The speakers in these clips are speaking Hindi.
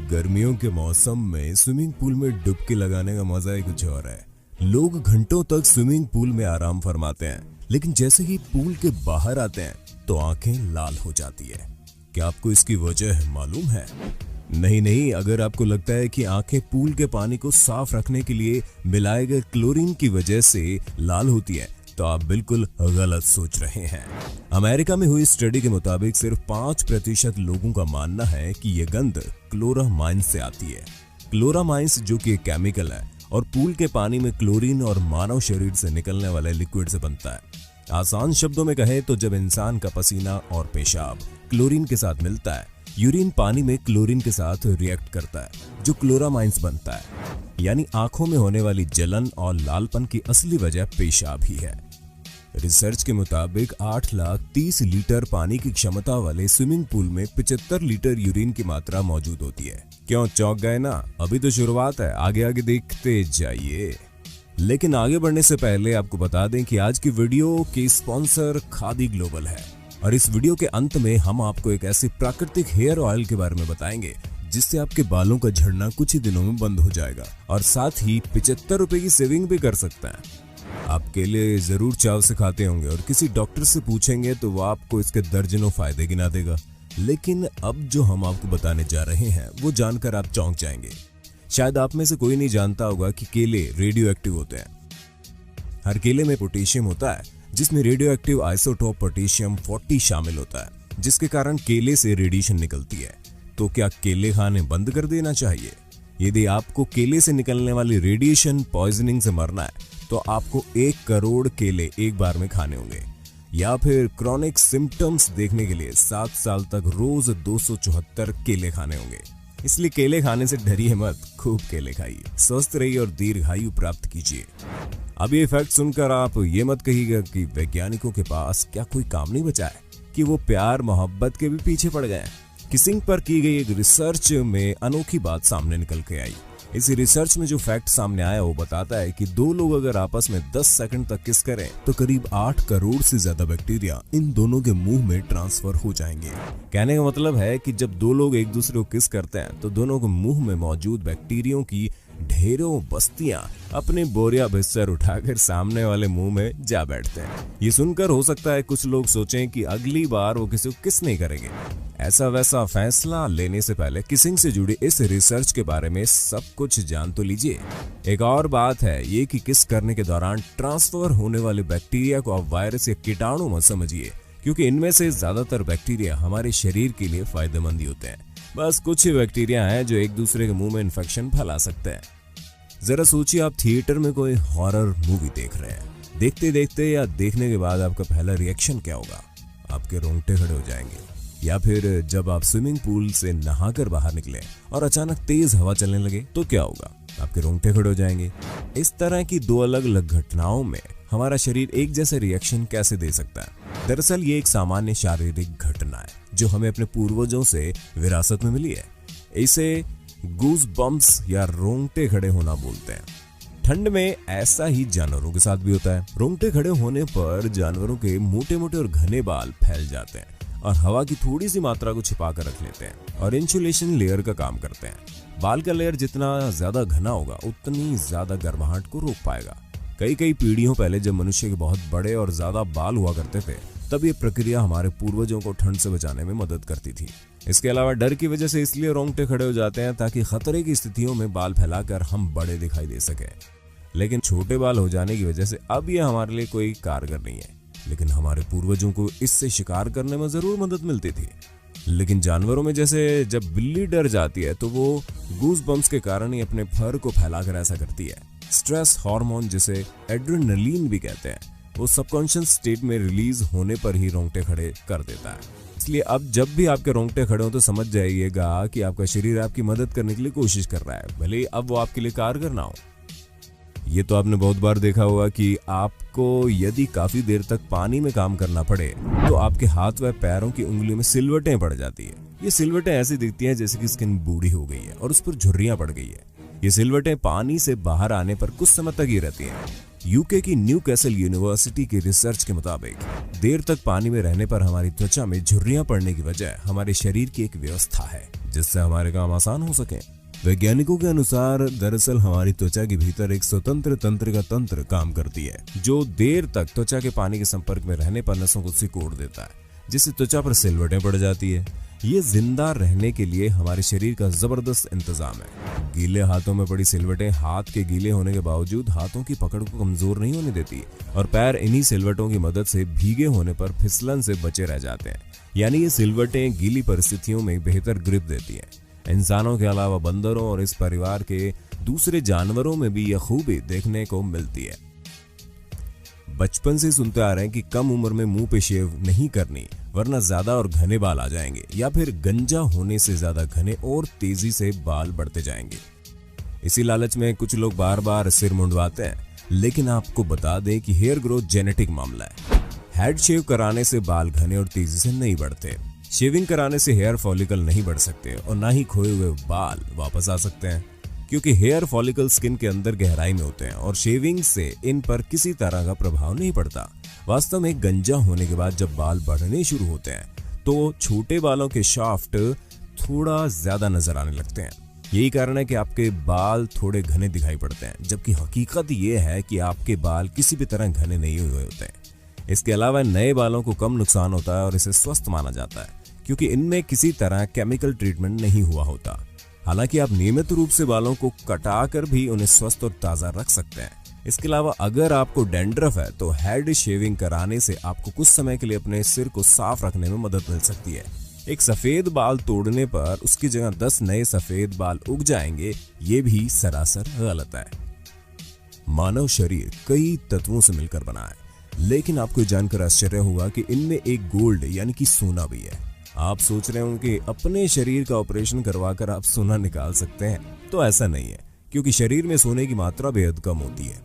गर्मियों के मौसम में स्विमिंग पूल में डुबकी लगाने का मजा ही कुछ और है। लोग घंटों तक स्विमिंग पूल में आराम फरमाते हैं, लेकिन जैसे ही पूल के बाहर आते हैं तो आंखें लाल हो जाती है। क्या आपको इसकी वजह मालूम है? नहीं, अगर आपको लगता है कि आंखें पूल के पानी को साफ रखने के लिए मिलाए गए क्लोरीन की वजह से लाल होती है, तो आप बिल्कुल गलत सोच रहे हैं। अमेरिका में हुई स्टडी के मुताबिक सिर्फ 5% लोगों का मानना है कि ये गंध क्लोरामाइन्स से आती है। क्लोरामाइन्स जो कि एक केमिकल है और पूल के पानी में क्लोरीन और मानव शरीर से निकलने वाले लिक्विड से बनता है। आसान शब्दों में कहें तो जब इंसान का पसीना और पेशाब क्लोरीन के साथ मिलता है, यूरिन पानी में क्लोरीन के साथ रिएक्ट करता है, जो क्लोरामाइन्स बनता है। यानी आंखों में होने वाली जलन और लालपन की असली वजह पेशाब ही है। रिसर्च के मुताबिक 8,30,000 लीटर पानी की क्षमता वाले स्विमिंग पूल में 75 लीटर यूरिन की मात्रा मौजूद होती है। क्यों चौंक गए ना? अभी तो शुरुआत है, आगे देखते जाइए। लेकिन आगे बढ़ने से पहले आपको बता दें कि आज की वीडियो के स्पॉन्सर खादी ग्लोबल है, और इस वीडियो के अंत में हम आपको एक ऐसे प्राकृतिक हेयर ऑयल के बारे में बताएंगे जिससे आपके बालों का झड़ना कुछ ही दिनों में बंद हो जाएगा, और साथ ही 75 रुपए की सेविंग भी कर सकते हैं। आप केले जरूर चाव से खाते होंगे और किसी डॉक्टर से पूछेंगे तो वो आपको इसके दर्जनों फायदे गिना देगा। लेकिन अब जो हम आपको बताने जा रहे हैं वो जानकर आप चौंक जाएंगे। शायद आप में से कोई नहीं जानता होगा कि केले रेडियो एक्टिव होते हैं। हर केले में पोटेशियम होता है, जिसमें रेडियो एक्टिव आइसोटोप पोटेशियम 40 शामिल होता है, जिसके कारण केले से रेडिएशन निकलती है। तो क्या केले खाने बंद कर देना चाहिए? यदि आपको केले से निकलने वाली रेडिएशन पॉइजनिंग से मरना है तो आपको 1 करोड़ केले एक बार में खाने होंगे, या फिर क्रॉनिक सिम्टम्स देखने के लिए 7 साल तक रोज 274 केले खाने होंगे। इसलिए केले खाने से डरिए मत, खूब केले खाइए, स्वस्थ रहिए और दीर्घायु प्राप्त कीजिए। अब ये फैक्ट सुनकर आप ये मत कहिएगा कि वैज्ञानिकों के पास क्या कोई काम नहीं बचा है, कि वो प्यार मोहब्बत के भी पीछे पड़ गए। किसिंग पर की गई एक रिसर्च में अनोखी बात सामने निकल के आई। इस रिसर्च में जो फैक्ट सामने आया वो बताता है कि 2 लोग अगर आपस में 10 सेकंड तक किस करें तो करीब 8 करोड़ से ज्यादा बैक्टीरिया इन दोनों के मुंह में ट्रांसफर हो जाएंगे। कहने का मतलब है कि जब 2 लोग एक दूसरे को किस करते हैं तो दोनों के मुंह में मौजूद बैक्टीरियों की ढेरों बस्तियां अपने बोरिया बिस्तर उठाकर सामने वाले मुंह में जा बैठते हैं। ये सुनकर हो सकता है कुछ लोग सोचें कि अगली बार वो किसी को किस नहीं करेंगे। ऐसा वैसा फैसला लेने से पहले किसिंग से जुड़ी इस रिसर्च के बारे में सब कुछ जान तो लीजिए। एक और बात है ये कि किस करने के दौरान ट्रांसफर होने वाले बैक्टीरिया को आप वायरस या कीटाणु मत समझिए, क्योंकि इनमें से ज्यादातर बैक्टीरिया हमारे शरीर के लिए फायदेमंद ही होते हैं। बस कुछ ही बैक्टीरिया हैं जो एक दूसरे के मुंह में इन्फेक्शन फैला सकते हैं। जरा सोचिए, आप थिएटर में कोई हॉरर मूवी देख रहे हैं। देखते देखते या देखने के बाद आपका पहला रिएक्शन क्या होगा? आपके रोंगटे खड़े हो जाएंगे। या फिर जब आप स्विमिंग पूल से नहाकर बाहर निकले और अचानक तेज हवा चलने लगे तो क्या होगा? आपके रोंगटे खड़े हो जाएंगे। इस तरह की 2 अलग अलग घटनाओं में हमारा शरीर एक जैसे रिएक्शन कैसे दे सकता है? दरअसल ये एक सामान्य शारीरिक घटना है जो हमें अपने पूर्वजों से विरासत में मिली है। इसे गूज बम्प्स या रोंगटे खड़े होना बोलते हैं। ठंड में ऐसा ही जानवरों के साथ भी होता है। रोंगटे खड़े होने पर जानवरों के मोटे मोटे और घने बाल फैल जाते हैं और हवा की थोड़ी सी मात्रा को छिपा कर रख लेते हैं और इंसुलेशन लेयर का काम करते हैं। बाल का लेयर जितना ज्यादा घना होगा उतनी ज्यादा गर्माहट को रोक पाएगा। कई पीढ़ियों पहले जब मनुष्य के बहुत बड़े और ज्यादा बाल हुआ करते थे तब ये प्रक्रिया हमारे पूर्वजों को ठंड से बचाने में मदद करती थी। इसके अलावा डर की वजह से इसलिए रोंगटे खड़े हो जाते हैं ताकि खतरे की स्थितियों में बाल फैलाकर हम बड़े दिखाई दे सके। लेकिन छोटे बाल हो जाने की वजह से अब ये हमारे लिए कोई कारगर नहीं है, लेकिन हमारे पूर्वजों को इससे शिकार करने में जरूर मदद मिलती थी। लेकिन जानवरों में जैसे जब बिल्ली डर जाती है तो वो गूज बम्प्स के कारण ही अपने फर को फैलाकर ऐसा करती है। स्ट्रेस हार्मोन जिसे एड्रेनलिन भी कहते हैं वो सबकॉन्शियस स्टेट में रिलीज होने पर ही रोंगटे खड़े कर देता है। इसलिए अब जब भी आपके रोंगटे खड़े हो तो समझ जाइएगा कि आपका शरीर आपकी मदद करने के लिए कोशिश कर रहा है, भले अब वो आपके लिए कारगर ना हो। ये तो आपने बहुत बार देखा होगा कि आपको यदि काफी देर तक पानी में काम करना पड़े तो आपके हाथ व पैरों की उंगलियों में सिलवटें पड़ जाती है। ये सिलवटें ऐसी दिखती हैं जैसे कि स्किन बूढ़ी हो गई है और उस पर झुर्रियां पड़ गई है। ये सिलवटें पानी से बाहर आने पर कुछ समय तक ही रहती हैं। यूके की न्यू कैसल यूनिवर्सिटी की रिसर्च के मुताबिक देर तक पानी में रहने पर हमारी त्वचा में झुर्रियां पड़ने की वजह हमारे शरीर की एक व्यवस्था है जिससे हमारे काम आसान हो सके। वैज्ञानिकों के अनुसार दरअसल हमारी त्वचा के भीतर एक स्वतंत्र तंत्र का तंत्र काम करती है, जो देर तक त्वचा के पानी के संपर्क में रहने पर नसों को सिकोड़ देता है, जिससे त्वचा पर सिलवटें पड़ जाती है। ये जिंदा रहने के लिए हमारे शरीर का जबरदस्त इंतजाम है। गीले हाथों में पड़ी सिलवटें हाथ के गीले होने के बावजूद हाथों की पकड़ को कमजोर नहीं होने देती और पैर इन्हीं सिलवटों की मदद से भीगे होने पर फिसलन से बचे रह जाते हैं। यानी ये सिलवटें गीली परिस्थितियों में बेहतर ग्रिप देती हैं। इंसानों के अलावा बंदरों और इस परिवार के दूसरे जानवरों में भी यह खूबी देखने को मिलती है। बचपन से सुनते आ रहे हैं कि कम उम्र में मुंह पे शेव नहीं करनी, वरना ज्यादा और घने बाल आ जाएंगे, या फिर गंजा होने से ज्यादा घने और तेजी से बाल बढ़ते जाएंगे। इसी लालच में कुछ लोग बार बार सिर मुंडवाते हैं, लेकिन आपको बता दें कि हेयर ग्रोथ जेनेटिक मामला है। हेड शेव कराने से बाल घने और तेजी से नहीं बढ़ते। शेविंग कराने से हेयर फॉलिकल नहीं बढ़ सकते और ना ही खोए हुए बाल वापस आ सकते हैं, क्योंकि हेयर फॉलिकल स्किन के अंदर गहराई में होते हैं और शेविंग से इन पर किसी तरह का प्रभाव नहीं पड़ता। वास्तव में गंजा होने के बाद जब बाल बढ़ने शुरू होते हैं तो छोटे बालों के शाफ्ट थोड़ा ज्यादा नजर आने लगते हैं। यही कारण है कि आपके बाल थोड़े घने दिखाई पड़ते हैं, जबकि हकीकत ये है कि आपके बाल किसी भी तरह घने नहीं हुए होते हैं। इसके अलावा नए बालों को कम नुकसान होता है और इसे स्वस्थ माना जाता है, क्योंकि इनमें किसी तरह केमिकल ट्रीटमेंट नहीं हुआ होता। हालांकि आप नियमित रूप से बालों को कटाकर भी उन्हें स्वस्थ और ताजा रख सकते हैं। इसके अलावा अगर आपको डैंड्रफ है तो हेड शेविंग कराने से आपको कुछ समय के लिए अपने सिर को साफ रखने में मदद मिल सकती है। एक सफेद बाल तोड़ने पर उसकी जगह 10 नए सफेद बाल उग जाएंगे, ये भी सरासर गलत है। मानव शरीर कई तत्वों से मिलकर बना है, लेकिन आपको जानकर आश्चर्य होगा कि इनमें एक गोल्ड यानी कि सोना भी है। आप सोच रहे होंगे कि अपने शरीर का ऑपरेशन करवाकर आप सोना निकाल सकते हैं, तो ऐसा नहीं है, क्योंकि शरीर में सोने की मात्रा बेहद कम होती है।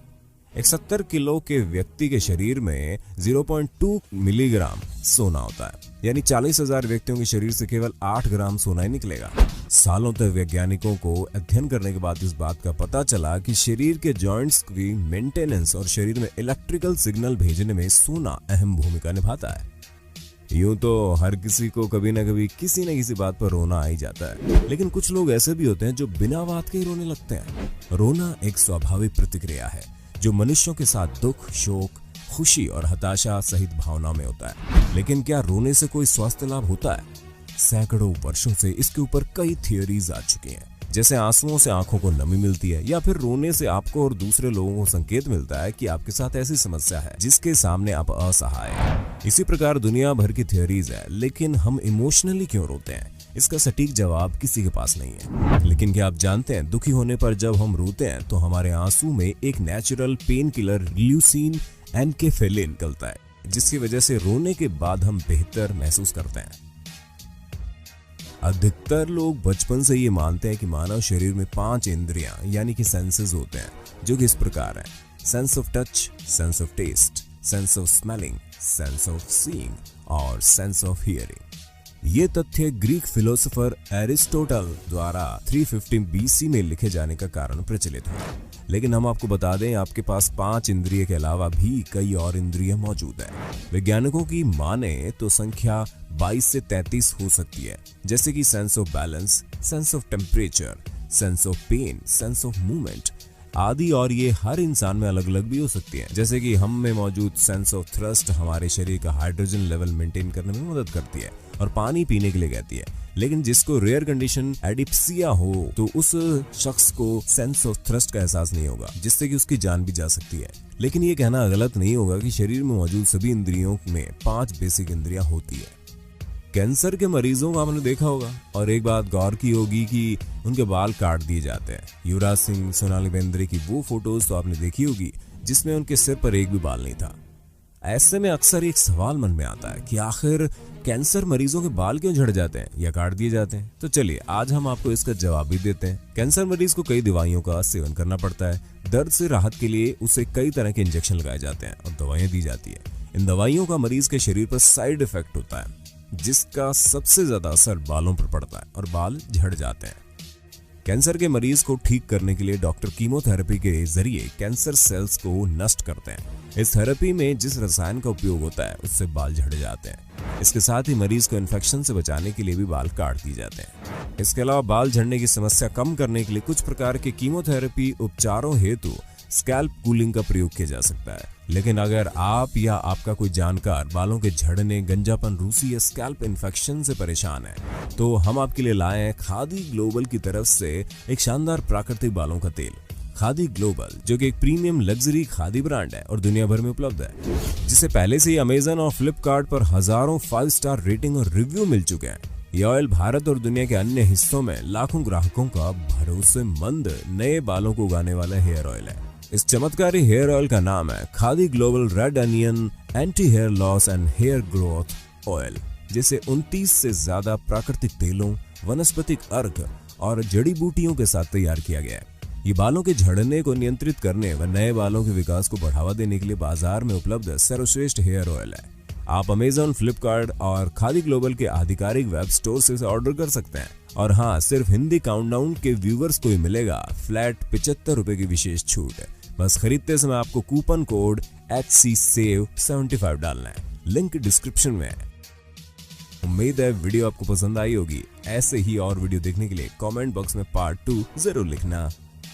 एक 70 किलो के व्यक्ति के शरीर में 0.2 मिलीग्राम सोना होता है, यानी 40,000 व्यक्तियों के शरीर से केवल 8 ग्राम सोना ही निकलेगा। सालों तक वैज्ञानिकों को अध्ययन करने के बाद इस बात का पता चला कि शरीर के जॉइंट्स की मेंटेनेंस और शरीर में इलेक्ट्रिकल सिग्नल भेजने में सोना अहम भूमिका निभाता है। यूं तो हर किसी को कभी न कभी किसी न किसी बात पर रोना आ ही जाता है, लेकिन कुछ लोग ऐसे भी होते हैं जो बिना बात के ही रोने लगते हैं। रोना एक स्वाभाविक प्रतिक्रिया है जो मनुष्यों के साथ दुख, शोक, खुशी और हताशा सहित भावना में होता है। लेकिन क्या रोने से कोई स्वास्थ्य लाभ होता है? सैकड़ों वर्षों से इसके ऊपर कई थियोरीज आ चुकी हैं, जैसे आंसुओं से आंखों को नमी मिलती है, या फिर रोने से आपको और दूसरे लोगों को संकेत मिलता है कि आपके साथ ऐसी समस्या है जिसके सामने आप असहाय हैं। इसी प्रकार दुनिया भर की थियोरीज है, लेकिन हम इमोशनली क्यों रोते हैं, इसका सटीक जवाब किसी के पास नहीं है। लेकिन क्या आप जानते हैं, दुखी होने पर जब हम रोते हैं तो हमारे आंसू में एक नेचुरल पेन किलर ल्यूसीन एनकेफेलिन निकलता है, जिसकी वजह से रोने के बाद हम बेहतर महसूस करते हैं। अधिकतर लोग बचपन से ये मानते हैं कि मानव शरीर में 5 इंद्रियां यानी कि सेंसेस होते हैं, जो कि इस प्रकार हैं: sense of touch, sense of taste, sense of smelling, sense of seeing और सेंस ऑफ हियरिंग। ये तथ्य ग्रीक फिलोसोफर एरिस्टोटल द्वारा 350 BC में लिखे जाने का कारण प्रचलित हुआ। लेकिन हम आपको बता दें, आपके पास 5 इंद्रिय के अलावा भी कई और इंद्रिय मौजूद हैं। वैज्ञानिकों की माने तो संख्या 22 से 33 हो सकती है, जैसे कि sense of balance, sense of temperature, sense of pain, sense of movement आदि। और ये हर इंसान में अलग अलग भी हो सकती है, जैसे कि हम में मौजूद सेंस ऑफ थ्रस्ट हमारे शरीर का हाइड्रोजन लेवल मेंटेन करने में मदद करती है और पानी पीने के लिए कहती है। लेकिन जिसको रेयर कंडीशन एडिप्सिया हो तो उस शख्स को सेंस ऑफ थ्रस्ट का एहसास नहीं होगा, जिससे कि उसकी जान भी जा सकती है। लेकिन ये कहना गलत नहीं होगा कि शरीर में मौजूद सभी इंद्रियों में 5 बेसिक इंद्रियां होती है। कैंसर के मरीजों को आपने देखा होगा और एक बात गौर की होगी कि उनके बाल काट दिए जाते हैं। युवराज सिंह, सोनाली बेंद्रे की वो फोटोज तो आपने देखी होगी जिसमें उनके सिर पर एक भी बाल नहीं था। ऐसे में अक्सर एक सवाल मन में आता है कि आखिर कैंसर मरीजों के बाल क्यों झड़ जाते हैं या काट दिए जाते हैं? तो चलिए आज हम आपको इसका जवाब भी देते हैं। कैंसर मरीज को कई दवाइयों का सेवन करना पड़ता है। दर्द से राहत के लिए उसे कई तरह के इंजेक्शन लगाए जाते हैं और दवाइयां दी जाती है। इन दवाइयों का मरीज के शरीर पर साइड इफेक्ट होता है, जिसका सबसे ज्यादा असर बालों पर पड़ता है और बाल झड़ जाते हैं। कैंसर के मरीज को ठीक करने के लिए डॉक्टर कीमोथेरेपी के जरिए कैंसर सेल्स को नष्ट करते हैं। इस थेरेपी में जिस रसायन का उपयोग होता है उससे बाल झड़ जाते हैं। इसके साथ ही मरीज को इन्फेक्शन से बचाने के लिए भी बाल काट दिए जाते हैं। इसके अलावा बाल झड़ने की समस्या कम करने के लिए कुछ प्रकार के कीमोथेरेपी उपचारों हेतु स्कैल्प कूलिंग का प्रयोग किया जा सकता है। लेकिन अगर आप या आपका कोई जानकार बालों के झड़ने, गंजापन, रूसी या स्कैल्प इन्फेक्शन से परेशान है, तो हम आपके लिए लाए हैं खादी ग्लोबल की तरफ से एक शानदार प्राकृतिक बालों का तेल। खादी ग्लोबल, जो कि एक प्रीमियम लग्जरी खादी ब्रांड है और दुनिया भर में उपलब्ध है, जिसे पहले से ही अमेजन और फ्लिपकार्ट पर हजारों 5 स्टार रेटिंग और रिव्यू मिल चुके हैं। यह ऑयल भारत और दुनिया के अन्य हिस्सों में लाखों ग्राहकों का भरोसेमंद नए बालों को उगाने वाला हेयर ऑयल है। इस चमत्कारी हेयर ऑयल का नाम है Khadi global red onion anti hair loss and hair growth oil, जिसे 29 से ज्यादा प्राकृतिक तेलों, वनस्पतिक अर्क और जड़ी बूटियों के साथ तैयार किया गया है। ये बालों के झड़ने को नियंत्रित करने व नए बालों के विकास को बढ़ावा देने के लिए बाजार में उपलब्ध सर्वश्रेष्ठ हेयर ऑयल है। आप अमेजन, फ्लिपकार्ट और खादी ग्लोबल के आधिकारिक वेब स्टोर से ऑर्डर कर सकते हैं। और हाँ, सिर्फ हिंदी काउंटडाउन के व्यूवर्स को ही मिलेगा फ्लैट 75 रुपए की विशेष छूट। बस खरीदते समय आपको कूपन कोड HCSAVE75 डालना है। लिंक डिस्क्रिप्शन में है। उम्मीद है वीडियो आपको पसंद आई होगी। ऐसे ही और वीडियो देखने के लिए कमेंट बॉक्स में पार्ट 2 जरूर लिखना।